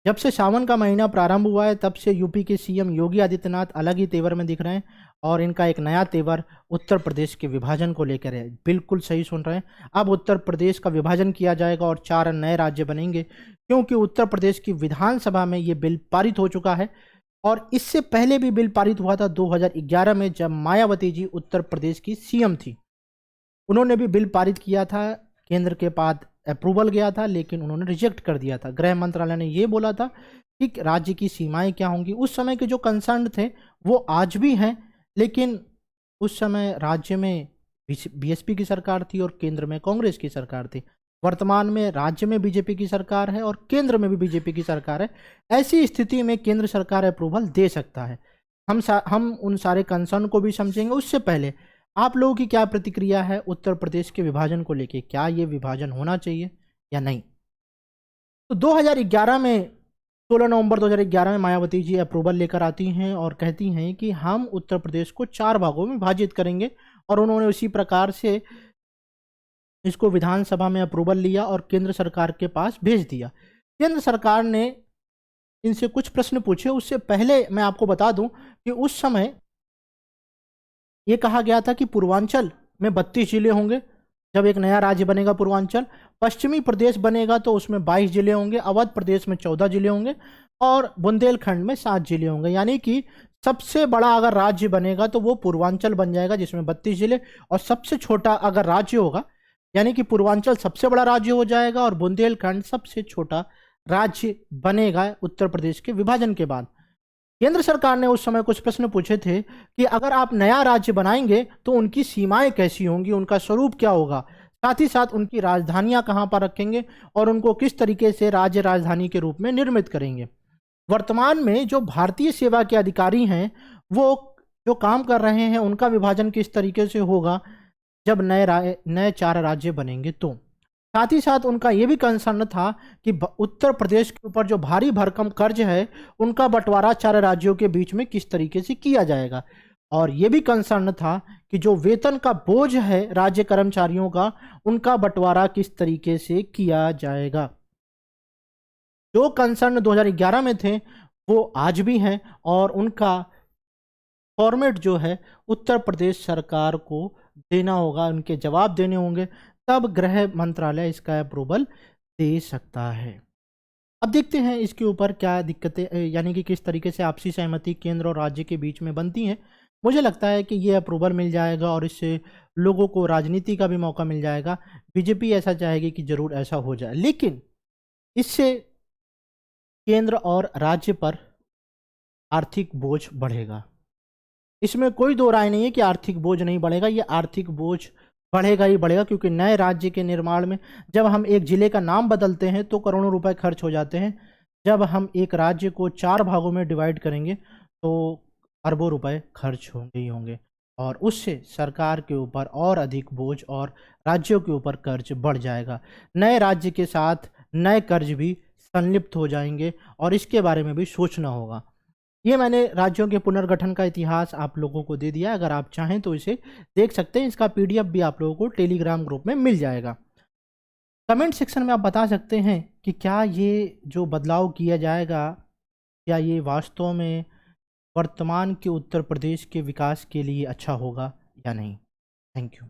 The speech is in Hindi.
जब से सावन का महीना प्रारंभ हुआ है तब से यूपी के सीएम योगी आदित्यनाथ अलग ही तेवर में दिख रहे हैं और इनका एक नया तेवर उत्तर प्रदेश के विभाजन को लेकर है। बिल्कुल सही सुन रहे हैं, अब उत्तर प्रदेश का विभाजन किया जाएगा और 4 नए राज्य बनेंगे, क्योंकि उत्तर प्रदेश की विधानसभा में ये बिल पारित हो चुका है। और इससे पहले भी बिल पारित हुआ था 2011 में, जब मायावती जी उत्तर प्रदेश की सीएम थी। उन्होंने भी बिल पारित किया था, केंद्र के पास अप्रूवल गया था, लेकिन उन्होंने रिजेक्ट कर दिया था। गृह मंत्रालय ने ये बोला था कि राज्य की सीमाएं क्या होंगी। उस समय के जो कंसर्न थे वो आज भी हैं, लेकिन उस समय राज्य में बीएसपी की सरकार थी और केंद्र में कांग्रेस की सरकार थी। वर्तमान में राज्य में बीजेपी की सरकार है और केंद्र में भी बीजेपी की सरकार है। ऐसी स्थिति में केंद्र सरकार अप्रूवल दे सकता है। हम उन सारे कंसर्न को भी समझेंगे। उससे पहले आप लोगों की क्या प्रतिक्रिया है उत्तर प्रदेश के विभाजन को लेके? क्या ये विभाजन होना चाहिए या नहीं? तो 2011 में 16 नवंबर 2011 में मायावती जी अप्रूवल लेकर आती हैं और कहती हैं कि हम उत्तर प्रदेश को 4 भागों में विभाजित करेंगे, और उन्होंने उसी प्रकार से इसको विधानसभा में अप्रूवल लिया और केंद्र सरकार के पास भेज दिया। केंद्र सरकार ने इनसे कुछ प्रश्न पूछे। उससे पहले मैं आपको बता दूं कि उस समय ये कहा गया था कि पूर्वांचल में 32 जिले होंगे जब एक नया राज्य बनेगा पूर्वांचल। पश्चिमी प्रदेश बनेगा तो उसमें 22 जिले होंगे, अवध प्रदेश में 14 जिले होंगे और बुंदेलखंड में 7 जिले होंगे। यानी कि सबसे बड़ा अगर राज्य बनेगा तो वो पूर्वांचल बन जाएगा जिसमें 32 जिले, और सबसे छोटा अगर राज्य होगा यानी कि पूर्वांचल सबसे बड़ा राज्य हो जाएगा और बुंदेलखंड सबसे छोटा राज्य बनेगा उत्तर प्रदेश के विभाजन के बाद। केंद्र सरकार ने उस समय कुछ प्रश्न पूछे थे कि अगर आप नया राज्य बनाएंगे तो उनकी सीमाएं कैसी होंगी, उनका स्वरूप क्या होगा, साथ ही साथ उनकी राजधानियां कहां पर रखेंगे और उनको किस तरीके से राज्य राजधानी के रूप में निर्मित करेंगे। वर्तमान में जो भारतीय सेवा के अधिकारी हैं वो जो काम कर रहे हैं उनका विभाजन किस तरीके से होगा जब नए 4 राज्य बनेंगे। तो साथ ही साथ उनका ये भी कंसर्न था कि उत्तर प्रदेश के ऊपर जो भारी भरकम कर्ज है उनका बंटवारा 4 राज्यों के बीच में किस तरीके से किया जाएगा। और ये भी कंसर्न था कि जो वेतन का बोझ है राज्य कर्मचारियों का, उनका बंटवारा किस तरीके से किया जाएगा। जो कंसर्न 2011 में थे वो आज भी हैं और उनका फॉर्मेट जो है उत्तर प्रदेश सरकार को देना होगा, उनके जवाब देने होंगे, तब गृह मंत्रालय इसका अप्रूवल दे सकता है। अब देखते हैं इसके ऊपर क्या दिक्कतें, यानी कि किस तरीके से आपसी सहमति केंद्र और राज्य के बीच में बनती हैं। मुझे लगता है कि ये अप्रूवल मिल जाएगा और इससे लोगों को राजनीति का भी मौका मिल जाएगा। बीजेपी ऐसा चाहेगी कि जरूर ऐसा हो जाए, लेकिन इससे केंद्र और राज्य पर आर्थिक बोझ बढ़ेगा। इसमें कोई दो राय नहीं है कि आर्थिक बोझ नहीं बढ़ेगा, ये आर्थिक बोझ बढ़ेगा ही बढ़ेगा, क्योंकि नए राज्य के निर्माण में जब हम एक जिले का नाम बदलते हैं तो करोड़ों रुपए खर्च हो जाते हैं। जब हम एक राज्य को 4 भागों में डिवाइड करेंगे तो अरबों रुपए खर्च होंगे ही होंगे, और उससे सरकार के ऊपर और अधिक बोझ और राज्यों के ऊपर कर्ज बढ़ जाएगा। नए राज्य के साथ नए कर्ज भी संलिप्त हो जाएंगे और इसके बारे में भी सोचना होगा। ये मैंने राज्यों के पुनर्गठन का इतिहास आप लोगों को दे दिया। अगर आप चाहें तो इसे देख सकते हैं। इसका पीडीएफ भी आप लोगों को टेलीग्राम ग्रुप में मिल जाएगा। कमेंट सेक्शन में आप बता सकते हैं कि क्या ये जो बदलाव किया जाएगा, क्या ये वास्तव में वर्तमान के उत्तर प्रदेश के विकास के लिए अच्छा होगा या नहीं। Thank you.